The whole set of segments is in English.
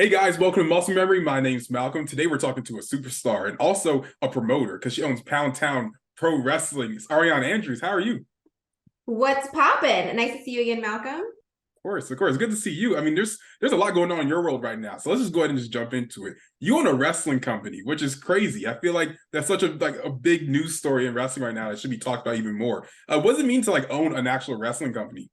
Hey guys, welcome to Muscle Memory. My name's Malcolm. Today we're talking to a superstar and also a promoter because she owns Pound Town Pro Wrestling. It's ARIANE Andrews. How are you? What's poppin'? Nice to see you again, Malcolm. Of course. Good to see you. I mean, there's a lot going on in your world right now. So let's just go ahead and just jump into it. You own a wrestling company, which is crazy. I feel like that's such a big news story in wrestling right now that should be talked about even more. What does it mean to own an actual wrestling company?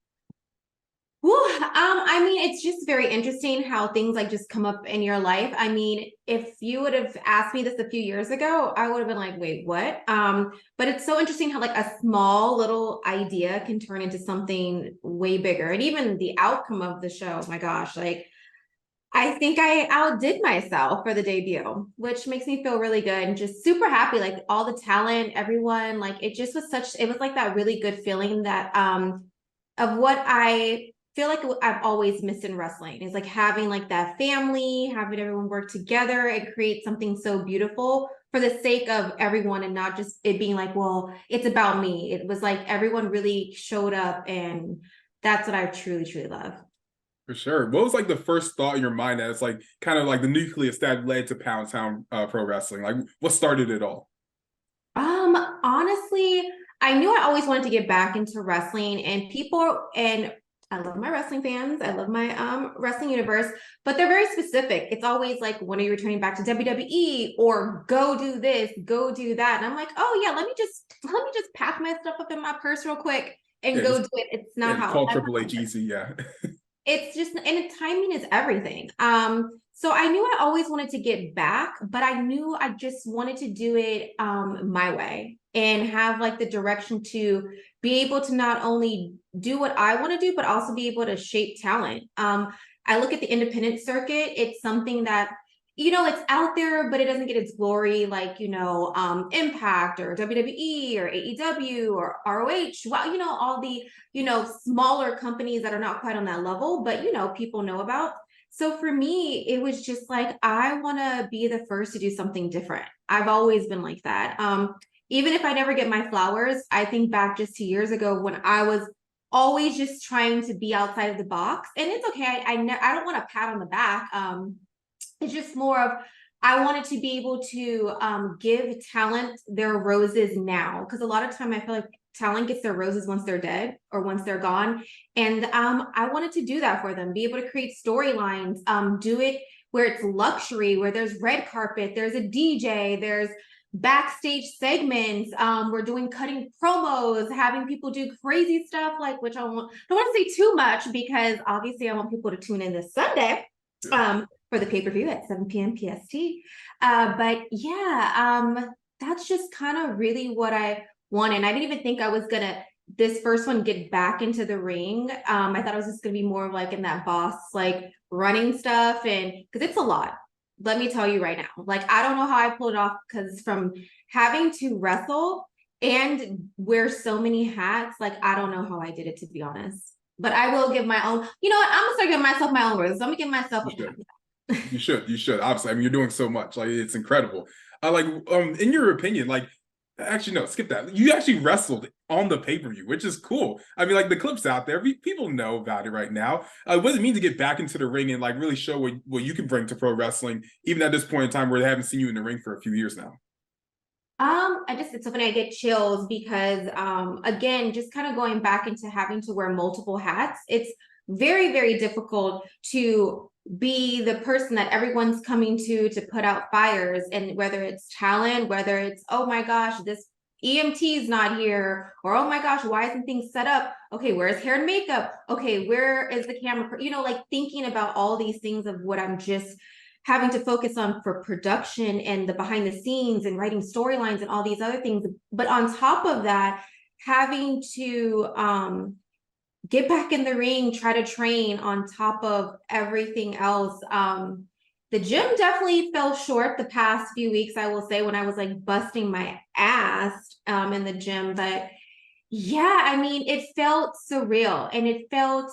I mean, it's just very interesting how things just come up in your life. I mean, if you would have asked me this a few years ago, I would have been like, wait, what? But it's so interesting how a small little idea can turn into something way bigger. And even the outcome of the show, my gosh, I think I outdid myself for the debut, which makes me feel really good and just super happy. Like all the talent, everyone, it just was it was like that really good feeling that of what I feel like I've always missed in wrestling is having that family, having everyone work together and create something so beautiful for the sake of everyone and not just it being well, it's about me. It was everyone really showed up and that's what I truly, truly love. For sure. What was the first thought in your mind that it's kind of like the nucleus that led to Pound Town Pro Wrestling? Like what started it all? Honestly, I knew I always wanted to get back into wrestling and I love my wrestling fans. I love my wrestling universe, but they're very specific. It's always when are you returning back to WWE or go do this, go do that. And I'm like, oh yeah, let me just pack my stuff up in my purse real quick and Yeah, go just do it. It's yeah, not just how call that's Triple not H easy. Yeah. it's just and timing is everything. So I knew I always wanted to get back, but I knew I just wanted to do it my way and have the direction to be able to not only do what I want to do, but also be able to shape talent. I look at the independent circuit, it's something that it's out there, but it doesn't get its glory Impact or WWE or AEW or ROH. Well, all the smaller companies that are not quite on that level, but people know about. So for me, it was just I want to be the first to do something different. I've always been like that. Even if I never get my flowers, I think back just 2 years ago when I was always just trying to be outside of the box. And it's okay. I don't want a pat on the back. It's just more of I wanted to be able to give talent their roses now because a lot of time I feel like talent gets their roses once they're dead or once they're gone, and I wanted to do that for them. Be able to create storylines, do it where it's luxury, where there's red carpet, there's a DJ, there's backstage segments. We're doing cutting promos, having people do crazy stuff which don't want to say too much because obviously I want people to tune in this Sunday. For the pay-per-view at 7 p.m. PST. But yeah, that's just kind of really what I wanted. I didn't even think I was gonna this first one get back into the ring. I thought it was just gonna be more of in that boss running stuff and because it's a lot. Let me tell you right now. I don't know how I pulled it off because from having to wrestle and wear so many hats, I don't know how I did it to be honest. But I will give my own, you know what? I'm gonna start giving myself my own words. So I'm gonna give myself You a pat. should. You should. Obviously, I mean, you're doing so much. It's incredible. In your opinion, actually, no, skip that. You actually wrestled on the pay-per-view, which is cool. I mean, the clips out there, people know about it right now. What does it mean to get back into the ring and really show what you can bring to pro wrestling, even at this point in time where they haven't seen you in the ring for a few years now? It's so funny. I get chills because, again, just kind of going back into having to wear multiple hats. It's very, very difficult to be the person that everyone's coming to put out fires, and whether it's talent, whether it's oh my gosh, this EMT is not here, or oh my gosh, why isn't things set up? Okay, where's hair and makeup? Okay, where is the camera? Thinking about all these things of what I'm just having to focus on for production and the behind the scenes and writing storylines and all these other things. But on top of that, having to get back in the ring, try to train on top of everything else. The gym definitely fell short the past few weeks, I will say, when I was busting my ass in the gym. But yeah, I mean, it felt surreal and it felt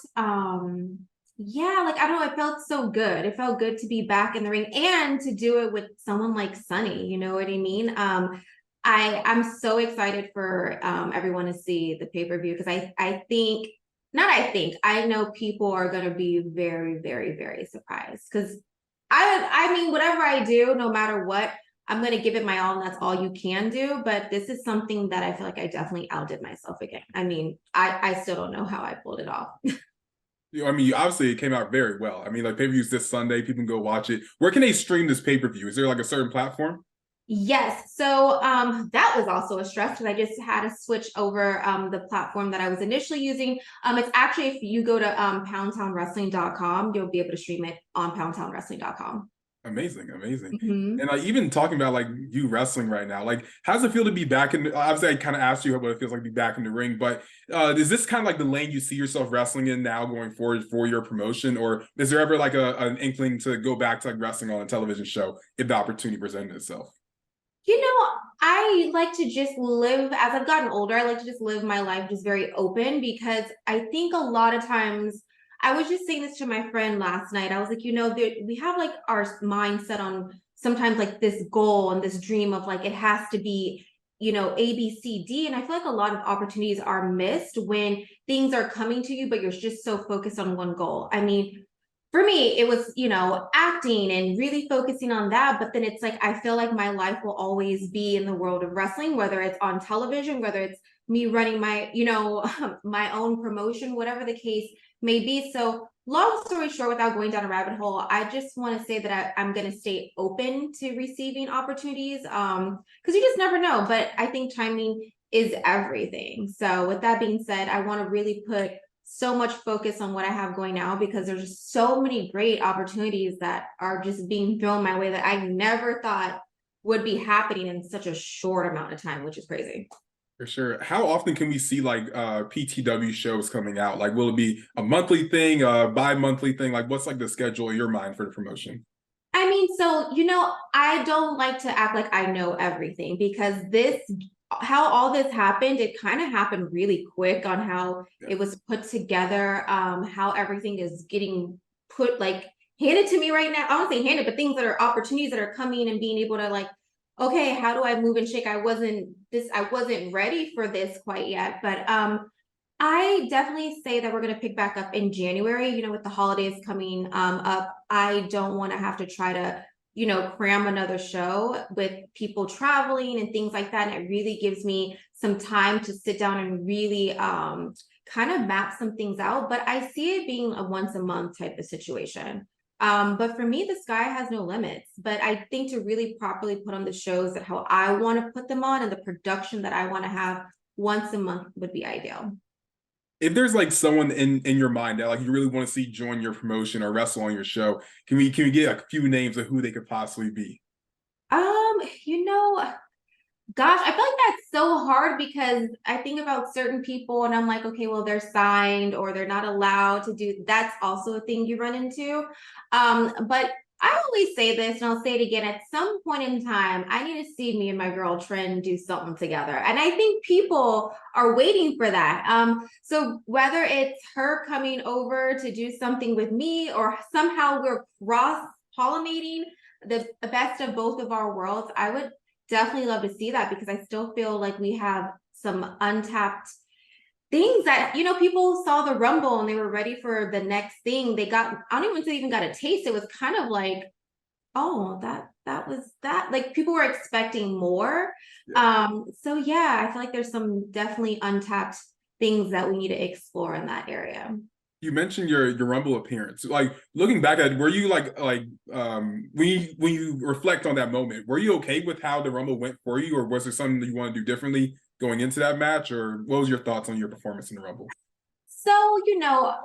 yeah, I don't know, it felt so good. It felt good to be back in the ring and to do it with someone like Sunny, you know what I mean? I'm so excited for everyone to see the pay-per-view because I think not I think I know people are going to be very, very, very surprised because I mean, whatever I do, no matter what, I'm gonna give it my all, and that's all you can do. But this is something that I feel like I definitely outdid myself again. I mean, I still don't know how I pulled it off. I mean, obviously it came out very well. I mean, like pay-per-views this Sunday, people can go watch it. Where can they stream this pay-per-view? Is there like a certain platform? Yes, so that was also a stress because I just had to switch over the platform that I was initially using. It's actually, if you go to poundtownwrestling.com, you'll be able to stream it on poundtownwrestling.com. Amazing, amazing. Mm-hmm. And like even talking about like you wrestling right now, like how does it feel to be back in obviously I kind of asked you what it feels like to be back in the ring, but is this kind of like the lane you see yourself wrestling in now going forward for your promotion? Or is there ever like an inkling to go back to like wrestling on a television show if the opportunity presented itself? You know, I like to just live, as I've gotten older, I like to just live my life just very open because I think a lot of times, I was just saying this to my friend last night. I was like, we have like our mindset on sometimes like this goal and this dream of like it has to be, A, B, C, D. And I feel like a lot of opportunities are missed when things are coming to you, but you're just so focused on one goal. I mean, for me, it was, acting and really focusing on that. But then it's like, I feel like my life will always be in the world of wrestling, whether it's on television, whether it's me running my, my own promotion, whatever the case may be. So, long story short, without going down a rabbit hole, I just want to say that I'm going to stay open to receiving opportunities because you just never know. But I think timing is everything. So, with that being said, I want to really put so much focus on what I have going now because there's just so many great opportunities that are just being thrown my way that I never thought would be happening in such a short amount of time, which is crazy. For sure. How often can we see like PTW shows coming out? Like will it be a monthly thing, a bi-monthly thing? Like what's like the schedule in your mind for the promotion? I mean, so, I don't like to act like I know everything because how all this happened, it kind of happened really quick on how Yeah. it was put together, how everything is getting put like handed to me right now. I don't say handed, but things that are opportunities that are coming and being able to like, okay, how do I move and shake? I wasn't ready for this quite yet, but I definitely say that we're going to pick back up in January, with the holidays coming up. I don't want to have to try to, cram another show with people traveling and things like that. And it really gives me some time to sit down and really kind of map some things out. But I see it being a once a month type of situation. But for me, the sky has no limits. But I think to really properly put on the shows that how I want to put them on and the production that I want to have once a month would be ideal. If there's like someone in your mind that like you really want to see join your promotion or wrestle on your show, can we get a few names of who they could possibly be? Um, you know, Gosh, I feel like that's so hard because I think about certain people and I'm like, okay, well, they're signed or they're not allowed to do that's also a thing you run into. But I always say this and I'll say it again at some point in time, I need to see me and my girl Trin do something together. And I think people are waiting for that. So whether it's her coming over to do something with me or somehow we're cross pollinating the best of both of our worlds, I would definitely love to see that because I still feel like we have some untapped things that people saw the Rumble and they were ready for the next thing. They got I don't even say even got a taste. It was kind of like, oh, that was that. Like people were expecting more. Yeah. So yeah, I feel like there's some definitely untapped things that we need to explore in that area. You mentioned your Rumble appearance. Like looking back at it, were you when you reflect on that moment, were you okay with how the Rumble went for you, or was there something that you want to do differently going into that match, or what was your thoughts on your performance in the Rumble? So,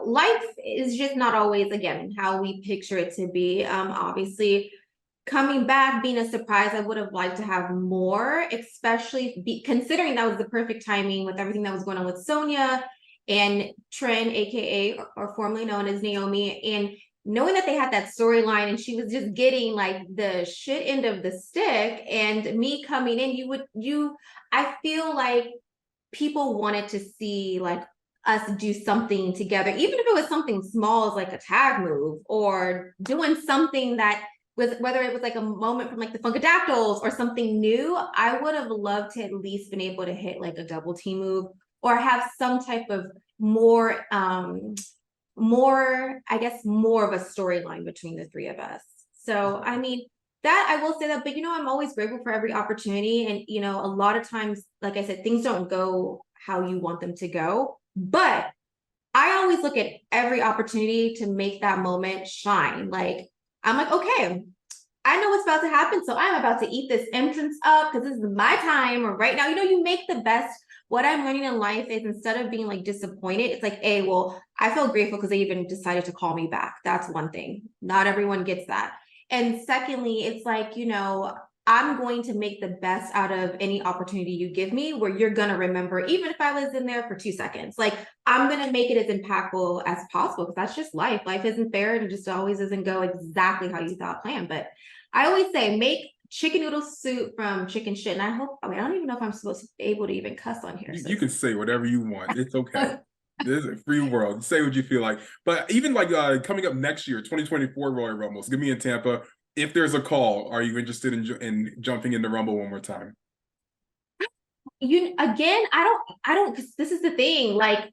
life is just not always, again, how we picture it to be. Obviously, coming back, being a surprise, I would have liked to have more, especially considering that was the perfect timing with everything that was going on with Sonya and Trin, aka or formerly known as Naomi, and knowing that they had that storyline and she was just getting like the shit end of the stick, and me coming in, I feel like people wanted to see like us do something together, even if it was something small as like a tag move or doing something that was whether it was like a moment from like the Funkadactyls or something new. I would have loved to at least been able to hit like a double team move or have some type of more I guess more of a storyline between the three of us. So, I mean, that I will say that, but I'm always grateful for every opportunity. And, a lot of times, like I said, things don't go how you want them to go. But I always look at every opportunity to make that moment shine. Like, I'm like, okay, I know what's about to happen. So I'm about to eat this entrance up because this is my time or right now. You make the best. What I'm learning in life is instead of being like disappointed, it's like, hey, well, I feel grateful because they even decided to call me back. That's one thing. Not everyone gets that. And secondly, it's like, I'm going to make the best out of any opportunity you give me where you're going to remember, even if I was in there for 2 seconds. Like, I'm going to make it as impactful as possible because that's just life. Life isn't fair and it just always doesn't go exactly how you thought planned. But I always say, make chicken noodle soup from chicken shit. And I don't even know if I'm supposed to be able to even cuss on here. You can say whatever you want. It's okay. This is a free world. Say what you feel like. But even like coming up next year, 2024 Royal Rumbles, give me in Tampa. If there's a call, are you interested in jumping in the Rumble one more time? I don't, because this is the thing. Like,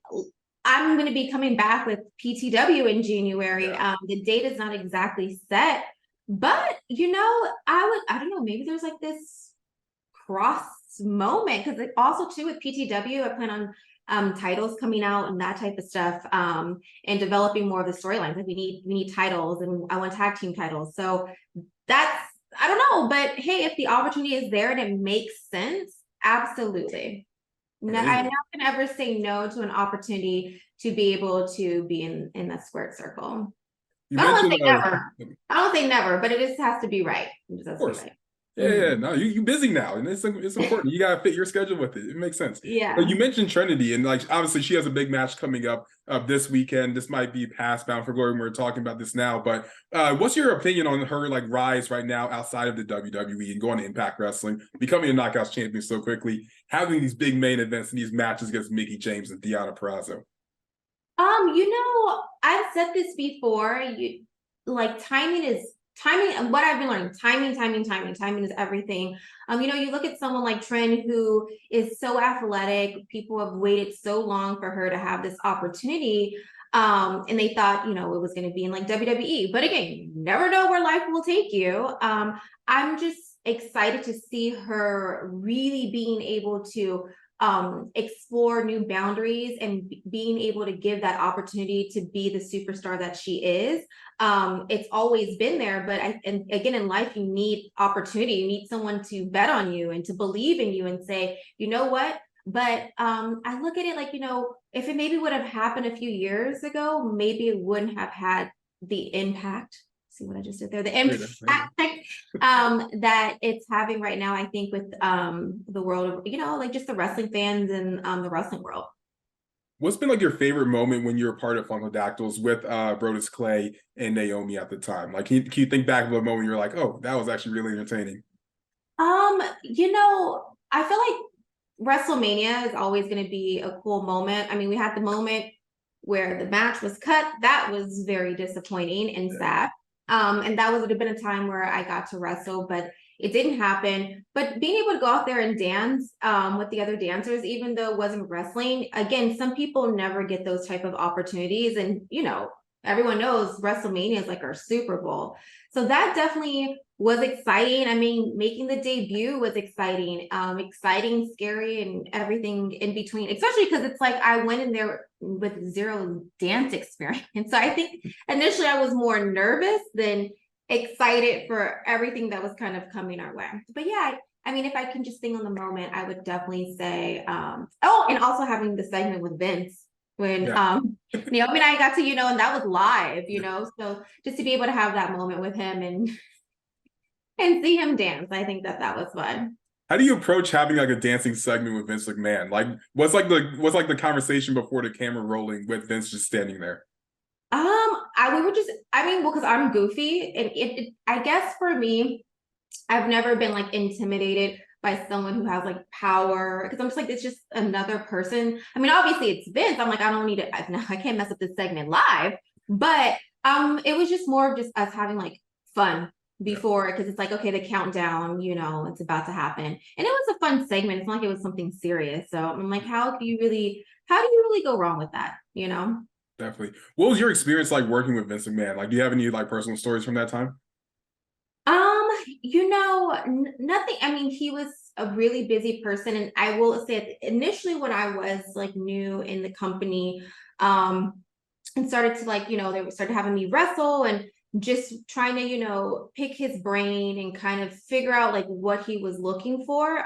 I'm going to be coming back with PTW in January. Yeah. The date is not exactly set, but I don't know, maybe there's like this cross moment because also too with PTW, I plan on titles coming out and that type of stuff, and developing more of the storylines. Like we need titles, and I want tag team titles. So that's, I don't know, but hey, if the opportunity is there and it makes sense, absolutely. No, I'm not gonna ever say no to an opportunity to be able to be in that squared circle. You I don't want to mentioned, say never. I don't say never, but it just has to be right. It just of has to be course. right. Yeah, no, you busy now, and it's important. You gotta fit your schedule with it. It makes sense. Yeah. But you mentioned Trinity, and like obviously she has a big match coming up this weekend. This might be past Bound for Glory when we're talking about this now. But what's your opinion on her like rise right now outside of the WWE and going to Impact Wrestling, becoming a Knockouts champion so quickly, having these big main events and these matches against Mickie James and Deonna Purrazzo? I've said this before. Timing, and what I've been learning, timing is everything. You look at someone like Trin who is so athletic, people have waited so long for her to have this opportunity. And they thought, it was going to be in like WWE. But again, you never know where life will take you. I'm just excited to see her really being able to explore new boundaries and being able to give that opportunity to be the superstar that she is. It's always been there, but and again, in life, you need opportunity. You need someone to bet on you and to believe in you and say, you know what? But I look at it like, if it maybe would have happened a few years ago, maybe it wouldn't have had the impact. See what I just did there? The impact that it's having right now, I think, with the world of, like just the wrestling fans and the wrestling world. What's been like your favorite moment when you were part of Funkadactyls with Brodus Clay and Naomi at the time? Like, can you think back of a moment you're like, oh, that was actually really entertaining? I feel like WrestleMania is always going to be a cool moment. I mean, we had the moment where the match was cut. That was very disappointing and sad. And that would have been a time where I got to wrestle, but it didn't happen. But being able to go out there and dance with the other dancers, even though it wasn't wrestling, again, some people never get those type of opportunities. And, everyone knows WrestleMania is like our Super Bowl. So that definitely was exciting. I mean, making the debut was exciting, scary, and everything in between, especially because it's like I went in there with zero dance experience. So I think initially I was more nervous than excited for everything that was kind of coming our way. But yeah, I mean, if I can just think on the moment, I would definitely say, and also having the segment with Vince when Naomi and I got to, and that was live, so just to be able to have that moment with him and see him dance, I think that was fun. How do you approach having like a dancing segment with Vince McMahon? Like, what's like the conversation before the camera rolling with Vince just standing there? Because I'm goofy, and I guess for me, I've never been like intimidated by someone who has like power, because I'm just like, it's just another person. I mean, obviously it's Vince. I'm like, I don't need it. I can't mess up this segment live. But it was just more of just us having like fun before, because it's like, okay, the countdown, it's about to happen. And it was a fun segment. It's not like it was something serious. So I'm like, how do you really go wrong with that? Definitely. What was your experience like working with Vince McMahon? Like, do you have any like personal stories from that time? Nothing. I mean, he was a really busy person, and I will say initially when I was like new in the company, and started to like, they started having me wrestle and just trying to, pick his brain and kind of figure out like what he was looking for.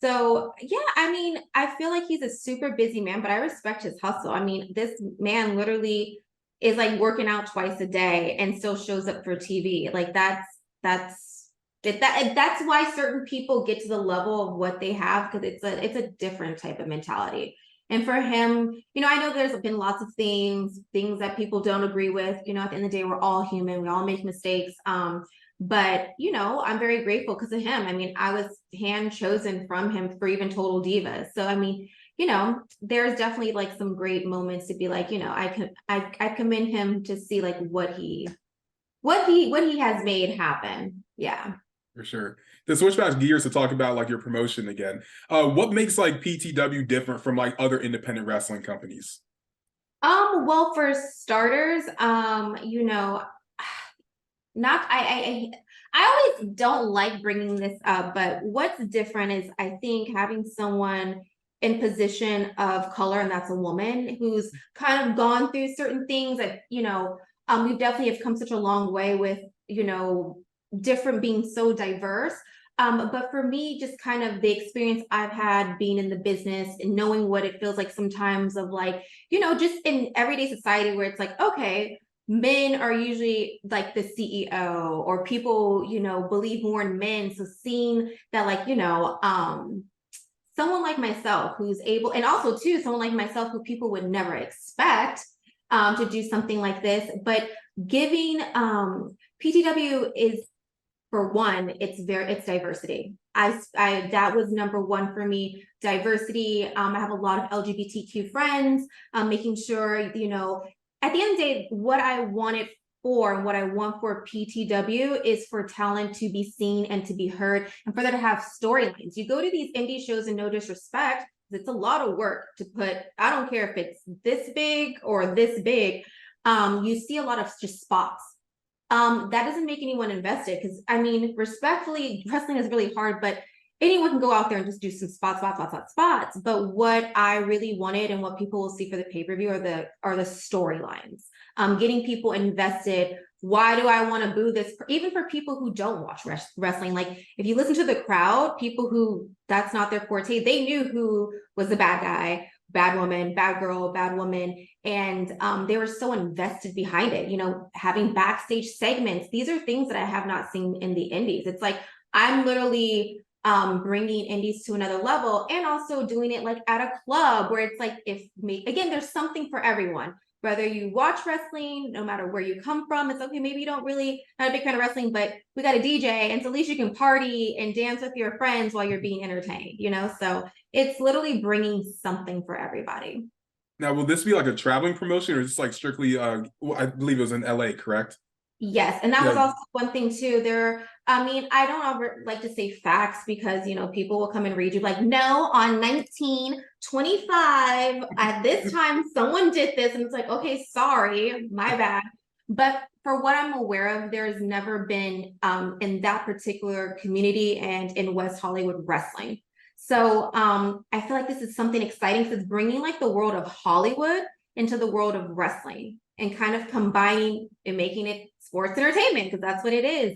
So yeah, I mean, I feel like he's a super busy man, but I respect his hustle. I mean, this man literally is like working out twice a day and still shows up for TV. Like that's that's why certain people get to the level of what they have, because it's a different type of mentality. And for him, I know there's been lots of things that people don't agree with. At the end of the day, we're all human. We all make mistakes. But I'm very grateful because of him. I mean, I was hand chosen from him for even Total Divas. So I mean, there's definitely like some great moments to be like, I commend him to see like what he has made happen. Yeah. For sure. To switch back gears to talk about like your promotion again, what makes like PTW different from like other independent wrestling companies? Well, for starters, not I always don't like bringing this up, but what's different is I think having someone in position of color, and that's a woman who's kind of gone through certain things that, we definitely have come such a long way with, different being so diverse. But for me, just kind of the experience I've had being in the business and knowing what it feels like sometimes of like, just in everyday society where it's like, okay, men are usually like the CEO, or people, believe more in men. So seeing that, like, someone like myself who's able, and also too, someone like myself who people would never expect to do something like this, but giving PTW is, for one, it's diversity. I that was number one for me. Diversity. I have a lot of LGBTQ friends. Making sure, at the end of the day, what I wanted for and what I want for PTW is for talent to be seen and to be heard, and for them to have storylines. You go to these indie shows, and no disrespect, it's a lot of work to put. I don't care if it's this big or this big. You see a lot of just spots. That doesn't make anyone invested, because I mean, respectfully, wrestling is really hard, but anyone can go out there and just do some spots. But what I really wanted and what people will see for the pay-per-view are the storylines. Getting people invested. Why do I want to boo this? Even for people who don't watch wrestling, like if you listen to the crowd, people who that's not their forte, they knew who was the bad guy, bad woman, bad girl, bad woman, and they were so invested behind it. Having backstage segments. These are things that I have not seen in the indies. It's like I'm literally bringing indies to another level, and also doing it like at a club where it's like, again, there's something for everyone. Whether you watch wrestling, no matter where you come from, it's okay. Maybe you don't really not a big fan of wrestling, but we got a DJ, and so at least you can party and dance with your friends while you're being entertained. So it's literally bringing something for everybody. Now, will this be like a traveling promotion, or is this like strictly? I believe it was in LA, correct? Yes, and that was Yeah. also one thing too. I mean, I don't ever like to say facts, because people will come and read you like, no, on 1925 at this time someone did this, and it's like, okay, sorry, my bad. But for what I'm aware of, there's never been in that particular community and in West Hollywood wrestling. So I feel like this is something exciting, because it's bringing like the world of Hollywood into the world of wrestling, and kind of combining and making it sports entertainment, because that's what it is.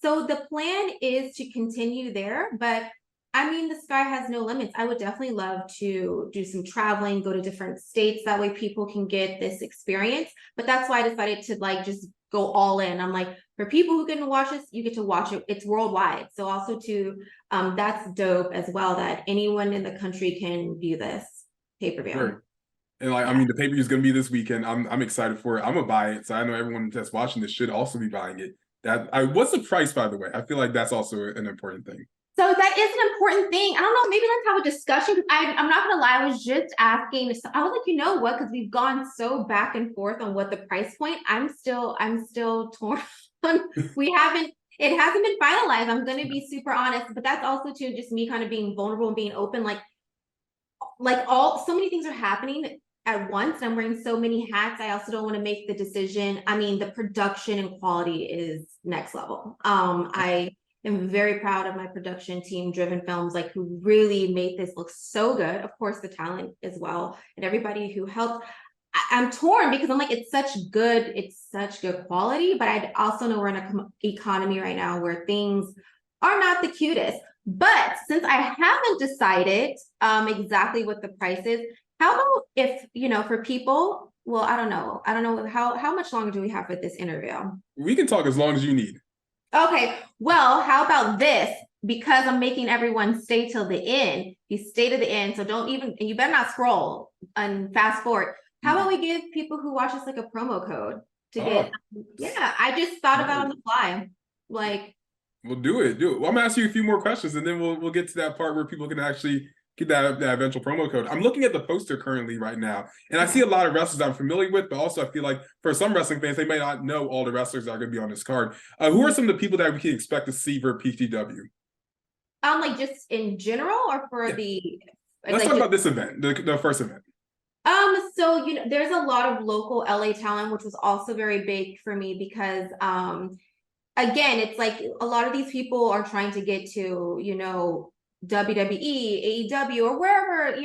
So the plan is to continue there, but I mean, the sky has no limits. I would definitely love to do some traveling, go to different states. That way people can get this experience. But that's why I decided to like just go all in. I'm like, for people who can watch this, you get to watch it. It's worldwide. So also to that's dope as well, that anyone in the country can view this pay-per-view. Sure. And like, I mean, the pay-per-view is going to be this weekend. I'm excited for it. I'm gonna buy it, so I know everyone that's watching this should also be buying it. What's the price, by the way? I feel like that's also an important thing. So that is an important thing. I don't know. Maybe let's have a discussion. I'm not gonna lie. I was just asking. I was like, you know what? Because we've gone so back and forth on what the price point. I'm still torn. We haven't. It hasn't been finalized. I'm gonna be super honest, but that's also too just me kind of being vulnerable and being open. Like all so many things are happening. at once. I'm wearing so many hats. I also don't want to make the decision. I mean, the production and quality is next level. I am very proud of my production team, Driven Films, like who really made this look so good. Of course, the talent as well, and everybody who helped. I'm torn because I'm like, it's such good quality, but I also know we're in an economy right now where things are not the cutest. But since I haven't decided exactly what the price is, how about if, for people, well, I don't know how much longer do we have for this interview? We can talk as long as you need. Okay, well, how about this? Because I'm making everyone stay till the end. You stay to the end, so you better not scroll and fast forward. How about we give people who watch this like a promo code to get? Yeah, I just thought about on the fly. Like, we'll do it. Well, I'm gonna ask you a few more questions, and then we'll get to that part where people can actually get that eventual promo code. I'm looking at the poster currently right now, and I see a lot of wrestlers I'm familiar with, but also I feel like for some wrestling fans, they may not know all the wrestlers that are going to be on this card. Who are some of the people that we can expect to see for PTW? Like just in general, or for the? Let's talk about this event, the first event. So there's a lot of local LA talent, which was also very big for me because again, it's like a lot of these people are trying to get to, WWE, AEW, or wherever,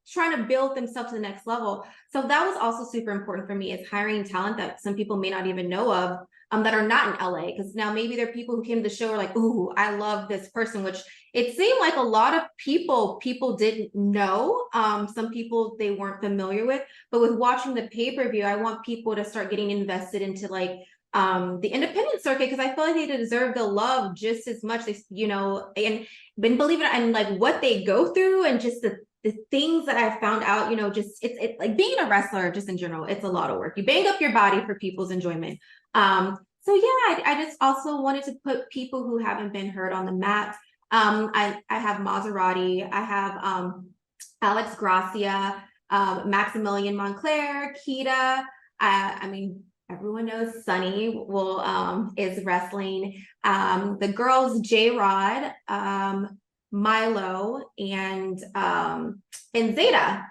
trying to build themselves to the next level. So that was also super important for me, is hiring talent that some people may not even know of, that are not in LA. Because now maybe there are people who came to the show are like, ooh, I love this person, which it seemed like a lot of people didn't know. Some people they weren't familiar with, but with watching the pay-per-view, I want people to start getting invested into like the independent circuit, because I feel like they deserve the love just as much. And believe it, and like what they go through, and just the things that I found out, just it's like being a wrestler just in general, it's a lot of work. You bang up your body for people's enjoyment. So yeah, I just also wanted to put people who haven't been heard on the map. I have Maserati, I have Alex Gracia, Maximilian Montclair, Kita. I mean, everyone knows Sunny is wrestling. The girls, J-Rod, Milo, and Zeta.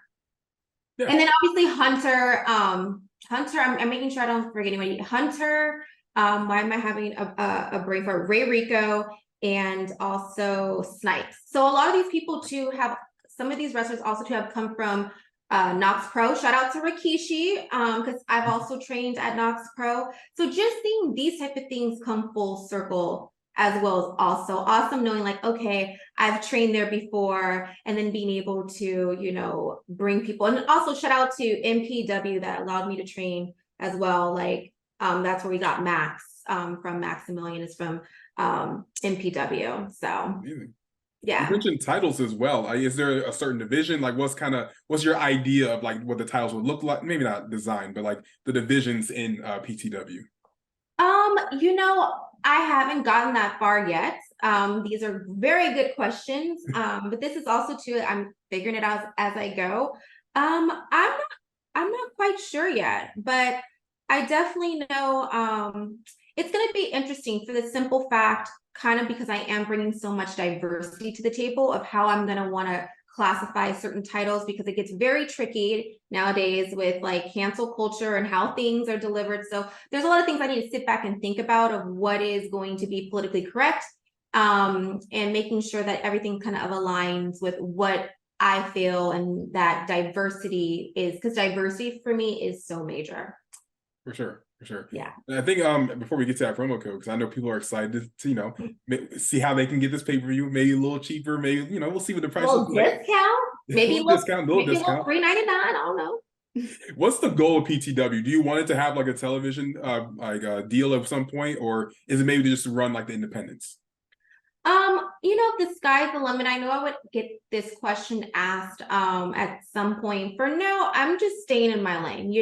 Yeah. And then obviously Hunter. Hunter, I'm making sure I don't forget anybody. Hunter, why am I having a brain for Ray Rico, and also Snipes. So a lot of these people too some of these wrestlers also too have come from Knox Pro. Shout out to Rikishi, because I've also trained at Knox Pro. So just seeing these type of things come full circle as well is also awesome, knowing like, okay, I've trained there before, and then being able to, bring people. And also shout out to MPW that allowed me to train as well. Like, that's where we got Max from. Maximilian is from MPW. So yeah. You mentioned titles as well. Is there a certain division? Like, what's your idea of like what the titles would look like? Maybe not design, but like the divisions in PTW. I haven't gotten that far yet. These are very good questions. But this is also too, I'm figuring it out as I go. I'm not quite sure yet, but I definitely know it's going to be interesting for the simple fact, kind of because I am bringing so much diversity to the table of how I'm going to want to classify certain titles, because it gets very tricky nowadays with like cancel culture and how things are delivered. So there's a lot of things I need to sit back and think about of what is going to be politically correct, and making sure that everything kind of aligns with what I feel, and that diversity is, because diversity for me is so major. For sure. Yeah. And I think before we get to that promo code, because I know people are excited to see how they can get this pay-per-view, maybe a little cheaper, maybe we'll see what the price is like. Discount, maybe a little discount, $3.99. I don't know. What's the goal of PTW? Do you want it to have like a television deal at some point, or is it maybe just to run like the independents? The sky's the limit. I know I would get this question asked at some point. For now, I'm just staying in my lane.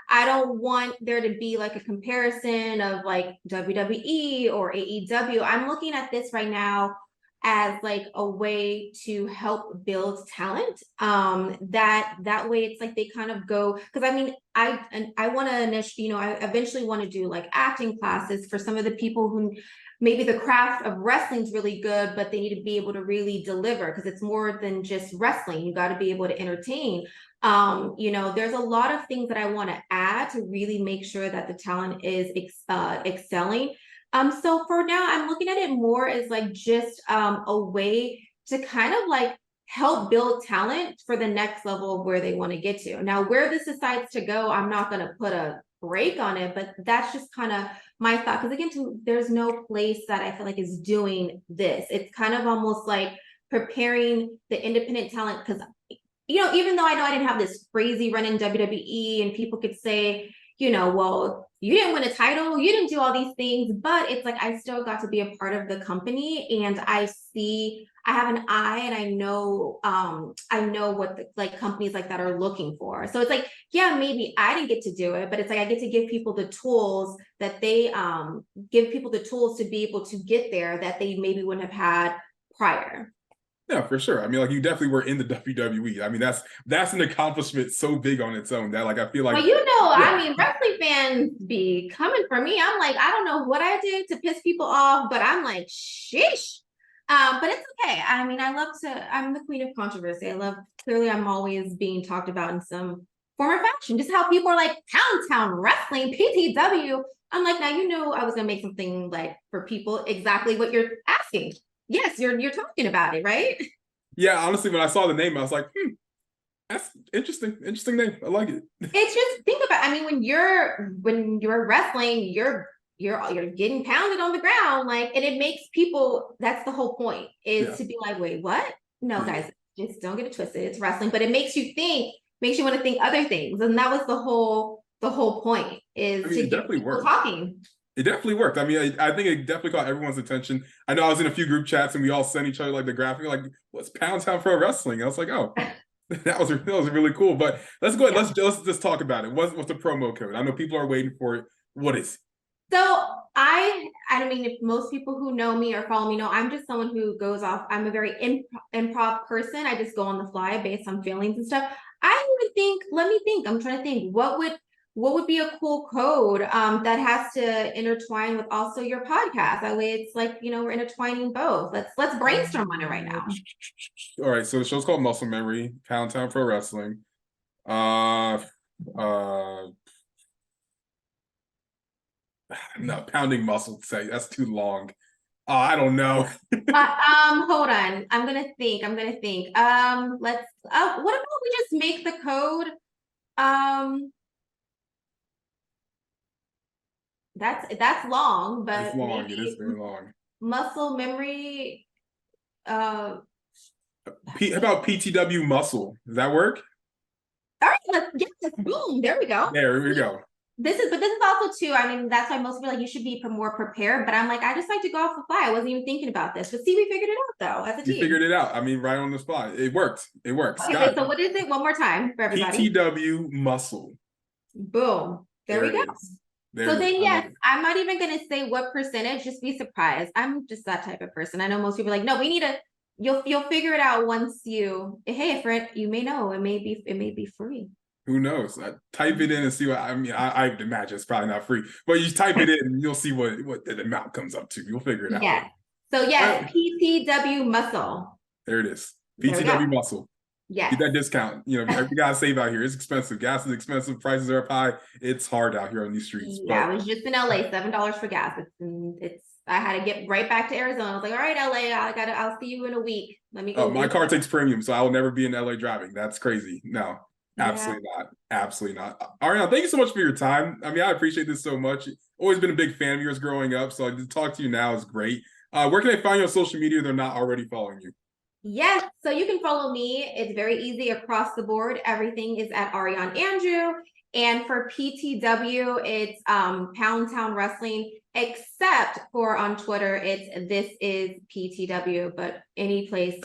I don't want there to be like a comparison of like WWE or AEW. I'm looking at this right now as like a way to help build talent. That way it's like they kind of go, because I mean, I want to, I eventually want to do like acting classes for some of the people who maybe the craft of wrestling is really good, but they need to be able to really deliver because it's more than just wrestling. You got to be able to entertain. You know, there's a lot of things that I want to add to really make sure that the talent is excelling. So for now, I'm looking at it more as like just a way to kind of like help build talent for the next level of where they want to get to. Now, where this decides to go, I'm not going to put a break on it, but that's just kind of my thought. Because again, there's no place that I feel like is doing this. It's kind of almost like preparing the independent talent because, you know, even though I didn't have this crazy run in WWE and people could say, you know, well, you didn't win a title, you didn't do all these things, but it's like I still got to be a part of the company and I have an eye and I know what the, like companies like that are looking for. So it's like, yeah, maybe I didn't get to do it, but it's like I get to give people the tools that they give people the tools to be able to get there that they maybe wouldn't have had prior. Yeah, for sure. I mean, like you definitely were in the WWE. I mean, that's an accomplishment so big on its own that like I feel like Well, you know, yeah. I mean, wrestling fans be coming for me. I'm like, I don't know what I did to piss people off, but I'm like, sheesh. But it's okay. I mean, I'm the queen of controversy. Clearly I'm always being talked about in some form or fashion. Just how people are like, Pound Town Wrestling, PTW. I'm like, now you know I was gonna make something like for people exactly what you're asking. Yes, you're talking about it, right? Yeah, honestly, when I saw the name, I was like, that's interesting. Interesting name. I like it. It's just think about. I mean, when you're wrestling, you're getting pounded on the ground, like, and it makes people. That's the whole point is to be like, wait, what? No, guys, just don't get it twisted. It's wrestling, but it makes you think, makes you want to think other things, and that was the whole point is to It get definitely people worked. talking. It definitely worked. I mean, I think it definitely caught everyone's attention. I know I was in a few group chats and we all sent each other like the graphic, like, what's Pound Town Pro Wrestling? I was like, oh, that was really cool. But let's go ahead. Let's just talk about it. What's the promo code? I know people are waiting for it. What is it? So I mean, if most people who know me or follow me know, I'm just someone who goes off. I'm a very improv person. I just go on the fly based on feelings and stuff. I would think. Let me think. I'm trying to think. What would be a cool code that has to intertwine with also your podcast? That way, it's like we're intertwining both. Let's brainstorm on it right now. All right. So the show's called Muscle Memory, Pound Town Pro Wrestling. Uh, no, Pounding Muscle. Say that's too long. I don't know. Hold on. I'm gonna think. Let's. What about we just make the code? That's long, but it's long. It is very long. Muscle memory. How about PTW Muscle? Does that work? All right. Boom. There we go. There we go. This is also too. I mean, that's why most people like you should be more prepared. But I'm like, I just like to go off the fly. I wasn't even thinking about this. But see, we figured it out though as a team. You figured it out. I mean, right on the spot. It worked. It works. Okay, so what is it? One more time for everybody. PTW Muscle. Boom. There we go. So then, yes, I'm not even going to say what percentage. Just be surprised. I'm just that type of person. I know most people are like, no, we need you'll figure it out once hey, friend, you may know it may be free. Who knows? Type it in and see what I mean. I would imagine it's probably not free, but you type it in and you'll see what the amount comes up to. You'll figure it out. Yeah. So yes, PTW Muscle. There it is. PTW Muscle. Yeah. Get that discount. You gotta save out here. It's expensive. Gas is expensive. Prices are up high. It's hard out here on these streets. Yeah, I was just in LA, $7 for gas. It's I had to get right back to Arizona. I was like, all right, LA, I'll see you in a week. Let me go. My car takes premium, so I will never be in LA driving. That's crazy. No. Absolutely not. Absolutely not. Ariane, thank you so much for your time. I mean, I appreciate this so much. Always been a big fan of yours growing up, so to talk to you now is great. Where can I find you on social media if they're not already following you? Yes, so you can follow me. It's very easy across the board. Everything is at Ariane Andrew. And for PTW, it's Pound Town Wrestling, except for on Twitter, this is PTW, but any place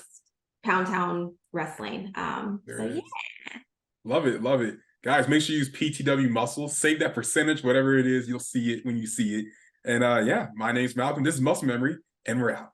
Pound Town Wrestling. So yeah. Love it. Love it. Guys, make sure you use PTW Muscle. Save that percentage, whatever it is. You'll see it when you see it. And yeah, my name's Malcolm. This is Muscle Memory, and we're out.